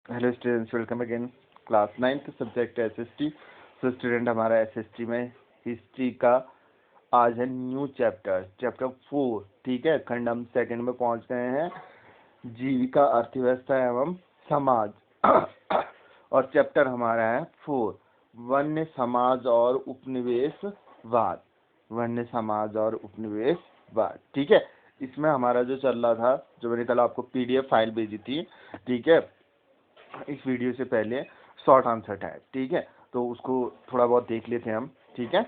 Hello students, welcome again. Class 9th subject SST. So student, हमारा SST में history का आज है न्यू चैप्टर 4। ठीक है, खंड हम सेकंड में पहुंच गए हैं, जीविका, अर्थव्यवस्था एवं समाज। और चैप्टर हमारा है 4, वन्य समाज और उपनिवेशवाद। वन्य समाज और उपनिवेशवाद। ठीक है, इसमें हमारा जो चल रहा था, जो मैंने कल आपको पीडीएफ फाइल भेजी थी, ठीक है, इस वीडियो से पहले शॉर्ट आंसर टाइप। ठीक है, तो उसको थोड़ा बहुत देख लेते हैं हम। ठीक है,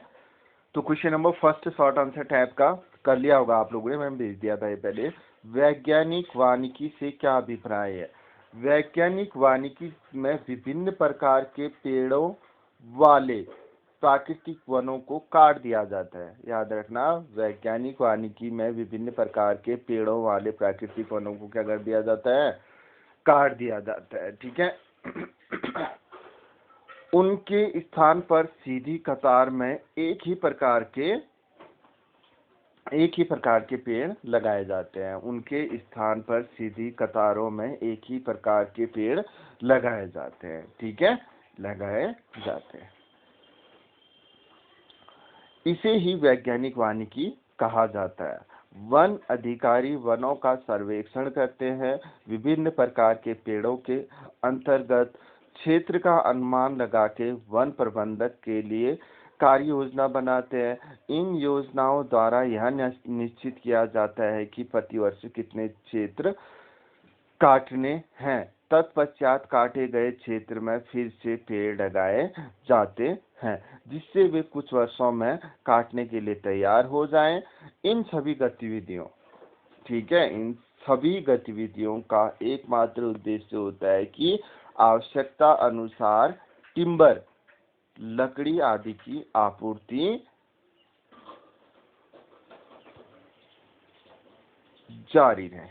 तो question number first short answer type का कर लिया होगा आप लोगों ने, मैंने भेज दिया था ये पहले। वैज्ञानिक वानिकी से क्या अभिप्राय है? वैज्ञानिक वानिकी में विभिन्न प्रकार के पेड़ों वाले प्राकृतिक वनों को काट दिया जाता है। याद रखना, वैज्ञानिक वानिकी में विभिन्न प्रकार के पेड़ों वाले प्राकृतिक वनों को क्या कर दिया जाता है? काट दिया जाता है। ठीक है, उनके स्थान पर सीधी कतार में एक ही प्रकार के पेड़ लगाए जाते हैं। उनके स्थान पर सीधी कतारों में एक ही प्रकार के पेड़ लगाए जाते हैं। ठीक है, लगाए जाते हैं। इसे ही वैज्ञानिक वानिकी कहा जाता है। वन अधिकारी वनों का सर्वेक्षण करते हैं, विभिन्न प्रकार के पेड़ों के अंतर्गत क्षेत्र का अनुमान लगा के वन प्रबंधक के लिए कार्य योजना बनाते हैं। इन योजनाओं द्वारा यह निश्चित किया जाता है कि प्रतिवर्ष कितने क्षेत्र काटने हैं। तत्पश्चात काटे गए क्षेत्र में फिर से पेड़ लगाए जाते हैं, जिससे वे कुछ वर्षों में काटने के लिए तैयार हो जाएं। इन सभी गतिविधियों ठीक है, इन सभी गतिविधियों का एकमात्र उद्देश्य होता है कि आवश्यकता अनुसार टिम्बर, लकड़ी आदि की आपूर्ति जारी रहे।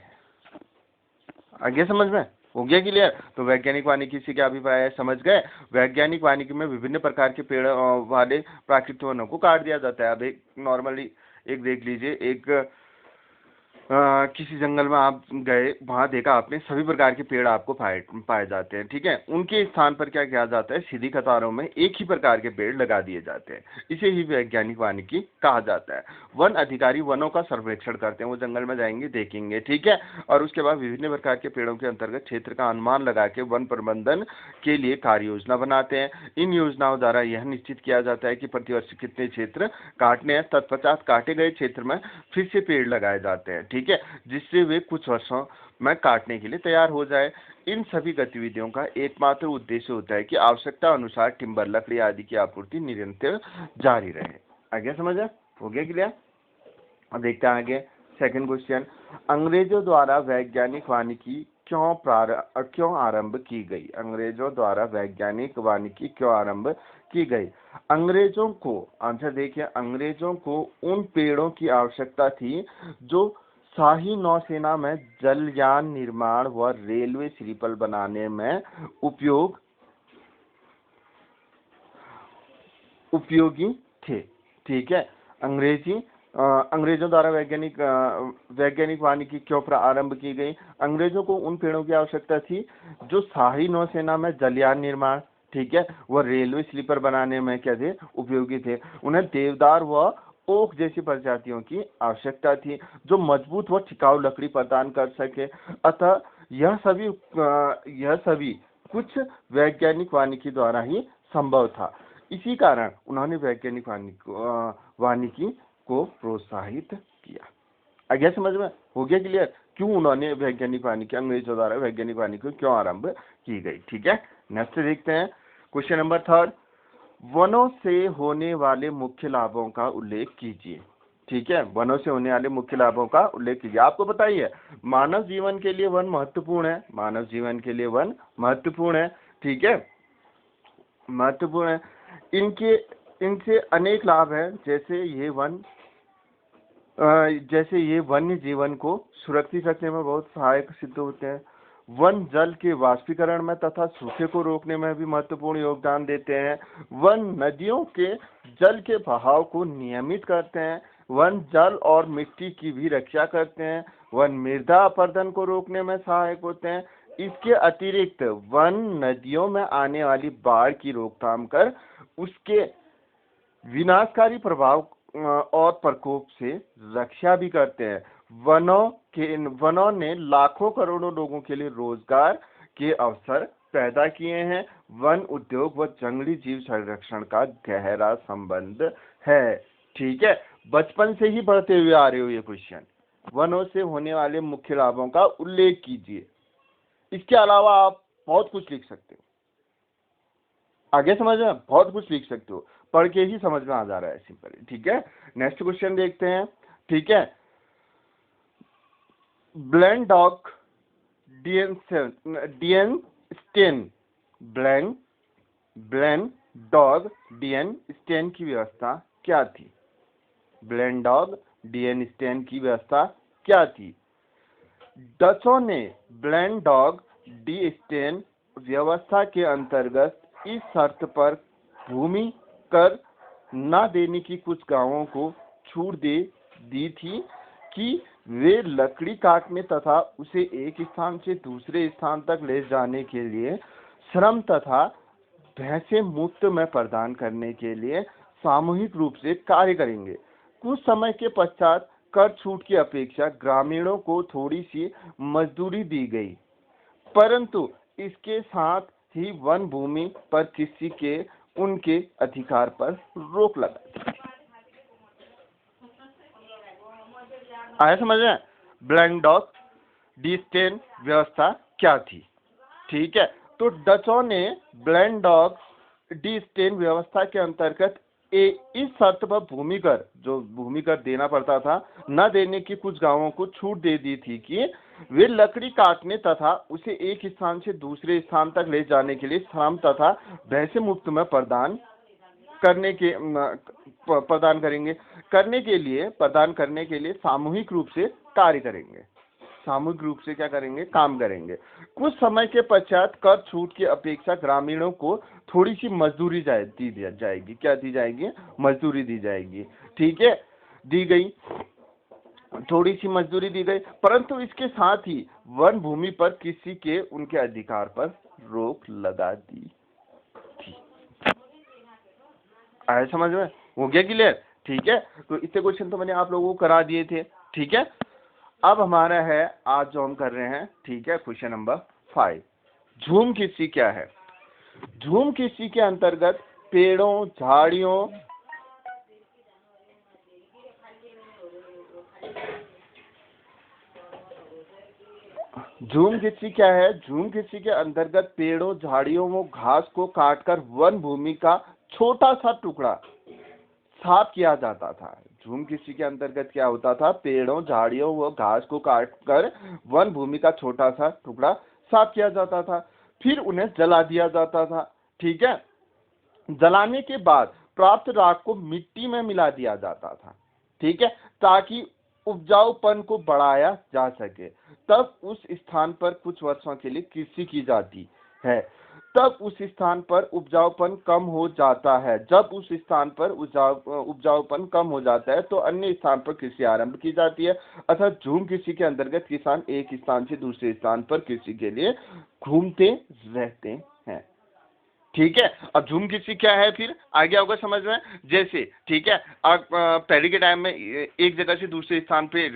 आगे समझ में हो गया क्लियर? तो वैज्ञानिक वानिकी से क्या अभिप्राय है, समझ गए? वैज्ञानिक वानिकी में विभिन्न प्रकार के पेड़ वाले प्राकृतिक वनों को काट दिया जाता है। अब एक नॉर्मली एक देख लीजिए, एक किसी जंगल में आप गए, वहां देखा आपने सभी प्रकार के पेड़ आपको पाए जाते हैं। ठीक है, उनके स्थान पर क्या किया जाता है? सीधी कतारों में एक ही प्रकार के पेड़ लगा दिए जाते हैं। इसे ही वैज्ञानिक वानिकी कहा जाता है। वन अधिकारी वनों का सर्वेक्षण करते हैं, वो जंगल में जाएंगे, देखेंगे। ठीक है, और उसके बाद विभिन्न प्रकार के पेड़ों के अंतर्गत क्षेत्र का अनुमान लगा के वन प्रबंधन के लिए कार्य योजना बनाते हैं। इन योजनाओं द्वारा यह निश्चित किया जाता है कि प्रतिवर्ष कितने क्षेत्र काटने हैं। तत्पश्चात काटे गए क्षेत्र में फिर से पेड़ लगाए जाते हैं। ठीक है, जिससे वे कुछ वर्षों में काटने के लिए तैयार हो जाए। इन सभी गतिविधियों का एकमात्र उद्देश्य होता है कि आवश्यकता अनुसार टिम्बर, लकड़ी आदि की आपूर्ति निरंतर जारी रहे। आगे समझ हो गया क्लियर? अब देखते हैं आगे सेकंड क्वेश्चन। अंग्रेजों द्वारा वैज्ञानिक वानिकी क्यों आरंभ की गई? अंग्रेजों द्वारा वैज्ञानिक वानिकी क्यों आरंभ की गई? अंग्रेजों को, आंसर देखिए, अंग्रेजों को उन पेड़ों की आवश्यकता थी जो शाही नौसेना में जलयान निर्माण व रेलवे स्लीपर बनाने में उपयोगी थे। ठीक है, अंग्रेजों द्वारा वैज्ञानिक वानिकी क्यों आरंभ की गई? अंग्रेजों को उन पेड़ों की आवश्यकता थी जो शाही नौसेना में जलयान निर्माण, ठीक है, वह रेलवे स्लीपर बनाने में क्या थे? उपयोगी थे। उन्हें देवदार व ओक जैसी प्रजातियों की आवश्यकता थी जो मजबूत व टिकाऊ लकड़ी प्रदान कर सके। अतः यह सभी कुछ वैज्ञानिक वानिकी द्वारा ही संभव था। इसी कारण उन्होंने वैज्ञानिक वानिकी को प्रोत्साहित किया। आगे समझ में हो गया क्लियर? क्यों उन्होंने वैज्ञानिक वानिकी, अंग्रेजों द्वारा वैज्ञानिक वानिकी क्यों आरंभ की गई? ठीक है, नेक्स्ट देखते हैं क्वेश्चन नंबर थर्ड। वनों से होने वाले मुख्य लाभों का उल्लेख कीजिए। ठीक है, वनों से होने वाले मुख्य लाभों का उल्लेख कीजिए। आपको बताइए, मानव जीवन के लिए वन महत्वपूर्ण है। मानव जीवन के लिए वन महत्वपूर्ण है। ठीक है, महत्वपूर्ण है। इनसे अनेक लाभ हैं, जैसे ये वन्य जीवन को सुरक्षित रखने में बहुत सहायक सिद्ध होते हैं। वन जल के वाष्पीकरण में तथा सूखे को रोकने में भी महत्वपूर्ण योगदान देते हैं। वन नदियों के जल के बहाव को नियमित करते हैं। वन जल और मिट्टी की भी रक्षा करते हैं। वन मृदा अपरदन को रोकने में सहायक होते हैं। इसके अतिरिक्त वन नदियों में आने वाली बाढ़ की रोकथाम कर उसके विनाशकारी प्रभाव और प्रकोप से रक्षा भी करते हैं। वनों ने लाखों करोड़ों लोगों के लिए रोजगार के अवसर पैदा किए हैं। वन उद्योग व जंगली जीव संरक्षण का गहरा संबंध है। ठीक है, बचपन से ही पढ़ते हुए आ रहे हो ये क्वेश्चन। वनों से होने वाले मुख्य लाभों का उल्लेख कीजिए। इसके अलावा आप बहुत कुछ लिख सकते हो, आगे समझ में बहुत कुछ लिख सकते हो, पढ़ के ही समझ में आ जा रहा है सिंपल। ठीक है, नेक्स्ट क्वेश्चन देखते हैं। ठीक है, ब्लैंक डॉग डीएन स्टेन की व्यवस्था क्या थी? ब्लैंक डॉग डीएन स्टेन की व्यवस्था क्या थी? डचों ने ब्लैंक डॉग डी स्टेन व्यवस्था के अंतर्गत इस शर्त पर भूमि कर न देने की कुछ गांवों को छूट दे दी थी कि वे लकड़ी काटने तथा उसे एक स्थान से दूसरे स्थान तक ले जाने के लिए श्रम तथा भैंसे मुफ्त में प्रदान करने के लिए सामूहिक रूप से कार्य करेंगे। कुछ समय के पश्चात कर छूट की अपेक्षा ग्रामीणों को थोड़ी सी मजदूरी दी गई, परंतु इसके साथ ही वन भूमि पर किसी के उनके अधिकार पर रोक लगा दी। आया समझ में? ब्लैंक डॉग डी स्टेन व्यवस्था क्या थी? ठीक है, तो डचों ने ब्लैंक डॉग डी स्टेन व्यवस्था के अंतर्गत इस शर्त पर भूमि कर देना पड़ता था, न देने की कुछ गांवों को छूट दे दी थी कि वे लकड़ी काटने तथा उसे एक स्थान से दूसरे स्थान तक ले जाने के लिए श्रम तथा भैंसे मुफ्त में प्रदान करने के लिए सामूहिक रूप से कार्य करेंगे। सामूहिक रूप से क्या करेंगे? काम करेंगे। कुछ समय के पश्चात कर छूट की अपेक्षा ग्रामीणों को थोड़ी सी मजदूरी दी जाएगी। क्या दी जाएगी? मजदूरी दी जाएगी। ठीक है, दी गई, थोड़ी सी मजदूरी दी गई, परंतु इसके साथ ही वन भूमि पर किसी के उनके अधिकार पर रोक लगा दी थी। आया समझ में? हो गया क्लियर? ठीक है, तो इतने क्वेश्चन तो मैंने आप लोगों को करा दिए थे। ठीक है, अब हमारा है आज जो हम कर रहे हैं, ठीक है, क्वेश्चन नंबर 5। झूम कृषि क्या है? झूम कृषि के अंतर्गत पेड़ों, झाड़ियों, झूम कृषि क्या है? झूम कृषि के अंतर्गत पेड़ों, झाड़ियों व घास को काटकर वन भूमि का छोटा सा टुकड़ा साफ किया जाता था। झूम कृषि के अंतर्गत क्या होता था? पेड़ों, झाड़ियों व घास को काटकर वन भूमि का छोटा सा टुकड़ा साफ किया जाता था, फिर उन्हें जला दिया जाता था। ठीक है, जलाने के बाद प्राप्त राख को मिट्टी में मिला दिया जाता था। ठीक है, ताकि उपजाऊपन को बढ़ाया जा सके। तब उस स्थान पर कुछ वर्षों के लिए कृषि की जाती है। तब उस स्थान पर उपजाऊपन कम हो जाता है। जब उस स्थान पर उपजाऊपन कम हो जाता है तो अन्य स्थान पर कृषि आरंभ की जाती है। अर्थात झूम कृषि के अंतर्गत किसान एक स्थान से दूसरे स्थान पर कृषि के लिए घूमते रहते हैं। ठीक है, अब झूम कृषि क्या है फिर आगे होगा समझ में। जैसे ठीक है, अब पहले के टाइम में एक जगह से दूसरे स्थान पे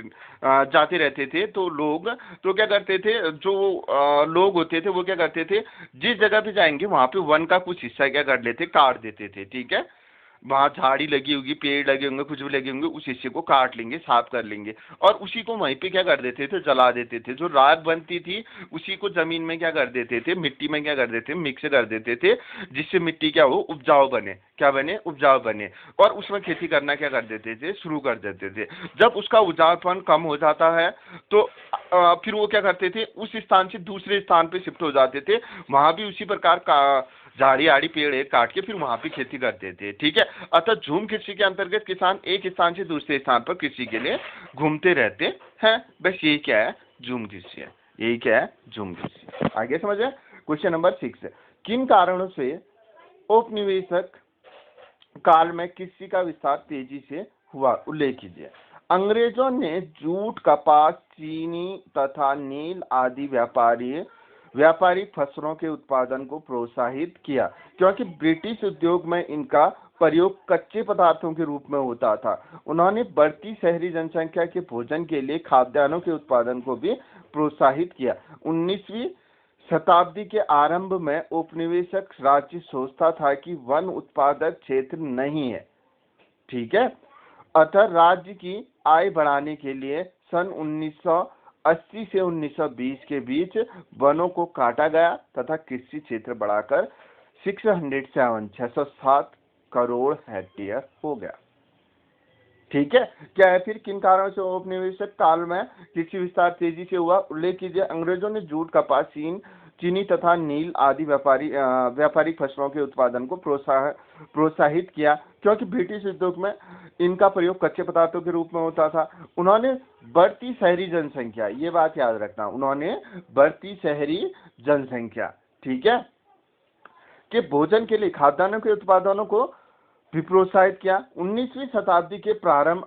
जाते रहते थे, तो लोग तो क्या करते थे, जो लोग होते थे वो क्या करते थे, जिस जगह पे जाएंगे वहां पे वन का कुछ हिस्सा क्या कर लेते, काट देते थे। ठीक है, वहां झाड़ी लगी होगी, पेड़ लगे होंगे, कुछ भी लगे होंगे, उस हिस्से को काट लेंगे, साफ कर लेंगे और उसी को वहीं पे क्या कर देते थे, जला देते थे। जो राख बनती थी उसी को जमीन में क्या कर देते थे, मिट्टी में क्या कर देते, मिक्स कर देते थे, जिससे मिट्टी क्या हो, उपजाऊ बने। क्या बने? उपजाऊ बने। और उसमें खेती करना क्या कर देते थे, शुरू कर देते थे। जब उसका उपजाऊपन कम हो जाता है तो फिर वो क्या करते थे, उस स्थान से दूसरे स्थान पे शिफ्ट हो जाते थे। वहां भी उसी प्रकार का झाड़ी आड़ी पेड़ काट के फिर वहां पे खेती करते थे। ठीक है, अतः झूम कृषि के अंतर्गत किसान एक स्थान से दूसरे स्थान पर कृषि के लिए घूमते रहते हैं। बस यही क्या है, झूम कृषि है। यही क्या है, झूम कृषि। आगे समझे। क्वेश्चन नंबर 6, किन कारणों से औपनिवेशिक काल में कृषि का विस्तार तेजी से हुआ, उल्लेख कीजिए। अंग्रेजों ने जूट, कपास, चीनी तथा नील आदि व्यापारी व्यापारिक फसलों के उत्पादन को प्रोत्साहित किया, क्योंकि ब्रिटिश उद्योग में इनका प्रयोग कच्चे पदार्थों के रूप में होता था। उन्होंने बढ़ती शहरी जनसंख्या के भोजन के लिए खाद्यान्नों के उत्पादन को भी प्रोत्साहित किया। 19वीं शताब्दी के आरंभ में औपनिवेशिक राज्य सोचता था कि वन उत्पादक क्षेत्र नहीं है, ठीक है। अतः राज्य की आय बढ़ाने के लिए सन 1980 से 1920 के बीच वनों को काटा गया तथा कृषि क्षेत्र बढ़ाकर 607 करोड़ हेक्टेयर हो गया, ठीक है। क्या है फिर किन कारणों से औपनिवेशिक काल में कृषि विस्तार तेजी से हुआ? उल्लेख कीजिए। अंग्रेजों ने जूट, कपास, चीनी तथा नील आदि व्यापारिक फसलों के उत्पादन को प्रोत्साहित किया, क्योंकि ब्रिटिश उद्योग में इनका प्रयोग कच्चे पदार्थों के रूप में होता था। उन्होंने बढ़ती शहरी जनसंख्या, ये बात याद रखना, उन्होंने बढ़ती शहरी जनसंख्या, ठीक है, के भोजन के लिए खाद्यान्नों के उत्पादनों को भी प्रोत्साहित किया। 19वीं शताब्दी के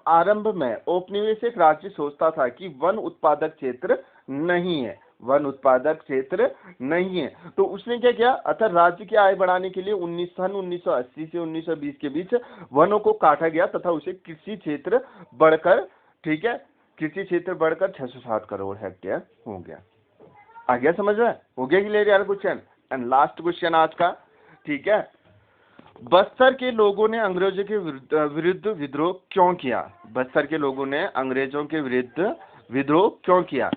आरंभ में औपनिवेशिक राज्य सोचता था कि वन उत्पादक क्षेत्र नहीं है, वन उत्पादक क्षेत्र नहीं है, तो उसने क्या किया? अतः राज्य की आय बढ़ाने के लिए 1980 से 1920 के बीच वनों को काटा गया तथा उसे कृषि क्षेत्र बढ़कर, ठीक है, कृषि क्षेत्र बढ़कर 607 करोड़ हेक्टेयर हो गया। आ गया समझ में? हो गया क्लियर यार क्वेश्चन? एंड लास्ट क्वेश्चन आज का, ठीक है। बस्तर के लोगों ने अंग्रेजों के विरुद्ध विद्रोह क्यों किया? बस्तर के लोगों ने अंग्रेजों के विरुद्ध विद्रोह क्यों किया?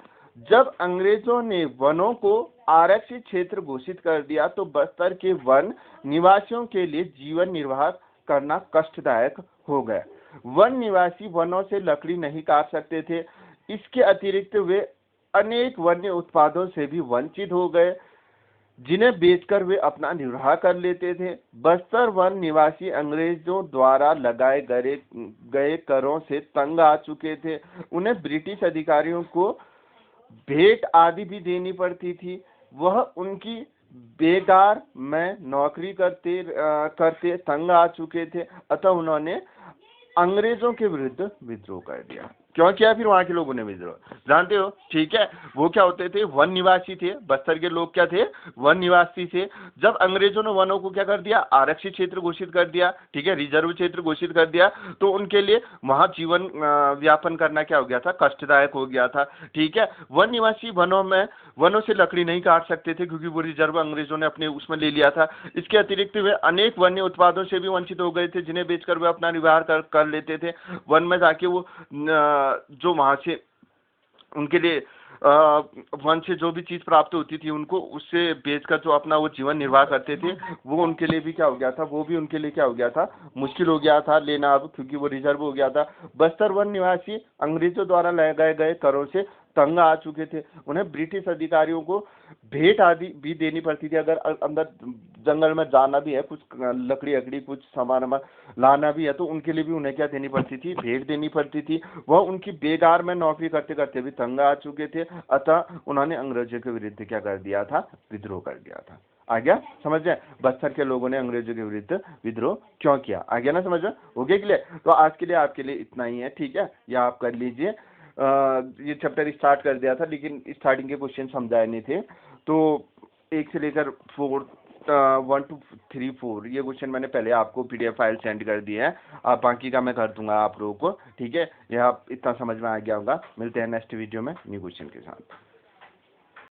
जब अंग्रेजों ने वनों को आरक्षित क्षेत्र घोषित कर दिया तो बस्तर के वन निवासियों के लिए जीवन निर्वाह करना कष्टदायक हो गया। वन निवासी वनों से लकड़ी नहीं काट सकते थे। इसके अतिरिक्त वे अनेक वन्य उत्पादों से भी वंचित हो गए, जिन्हें बेचकर वे अपना निर्वाह कर लेते थे। बस्तर वन निवासी अंग्रेजों द्वारा लगाए गए करों से तंग आ चुके थे। उन्हें ब्रिटिश अधिकारियों को भेंट आदि भी देनी पड़ती थी। वह उनकी बेगार में नौकरी करते तंग आ चुके थे। अतः उन्होंने अंग्रेजों के विरुद्ध विद्रोह कर दिया। क्यों किया फिर वहां के लोगों ने विद्रोह? जानते हो, ठीक है। वो क्या होते थे? वन निवासी थे। बस्तर के लोग क्या थे? वन निवासी थे। जब अंग्रेजों ने वनों को क्या कर दिया? आरक्षित क्षेत्र घोषित कर दिया, ठीक है, रिजर्व क्षेत्र घोषित कर दिया, तो उनके लिए वहां जीवन व्यापन करना क्या हो गया था? कष्टदायक हो गया था, ठीक है। वन निवासी वनों से लकड़ी नहीं काट सकते थे क्योंकि वो रिजर्व अंग्रेजों ने अपने उसमें ले लिया था। इसके अतिरिक्त वे अनेक वन्य उत्पादों से भी वंचित हो गए थे, जिन्हें बेचकर वे अपना निर्वाह कर लेते थे। वन में जाके वो जो वहां से उनके लिए वन से जो भी चीज प्राप्त होती थी उनको उससे बेचकर जो अपना वो जीवन निर्वाह करते थे, वो उनके लिए भी क्या हो गया था? वो भी उनके लिए क्या हो गया था? मुश्किल हो गया था लेना अब, क्योंकि वो रिजर्व हो गया था। बस्तर वन निवासी अंग्रेजों द्वारा लगाए गए करों से तंग आ चुके थे। उन्हें ब्रिटिश अधिकारियों को भेंट आदि भी देनी पड़ती थी। अगर अंदर जंगल में जाना भी है, कुछ लकड़ी कुछ सामान लाना भी है, तो उनके लिए भी उन्हें क्या देनी पड़ती थी? भेंट देनी पड़ती थी। वह उनकी बेगार में नौकरी करते करते भी तंग आ चुके थे। अतः उन्होंने अंग्रेजों के विरुद्ध क्या कर दिया था? विद्रोह कर दिया था। आ गया समझ में? बस्तर के लोगों ने अंग्रेजों के विरुद्ध विद्रोह क्यों किया? आ गया ना समझ में? हो गया क्लियर? तो आज के लिए आपके लिए इतना ही है, ठीक है। यह आप कर लीजिए। ये चैप्टर स्टार्ट कर दिया था लेकिन स्टार्टिंग के क्वेश्चन समझाए नहीं थे, तो 1 से लेकर 1 to 3 4 ये क्वेश्चन मैंने पहले आपको PDF फाइल सेंड कर दी है। आप बाकी का मैं कर दूंगा आप लोगों को, ठीक है। यह आप इतना समझ में आ गया होगा। मिलते हैं नेक्स्ट वीडियो में न्यू क्वेश्चन के साथ।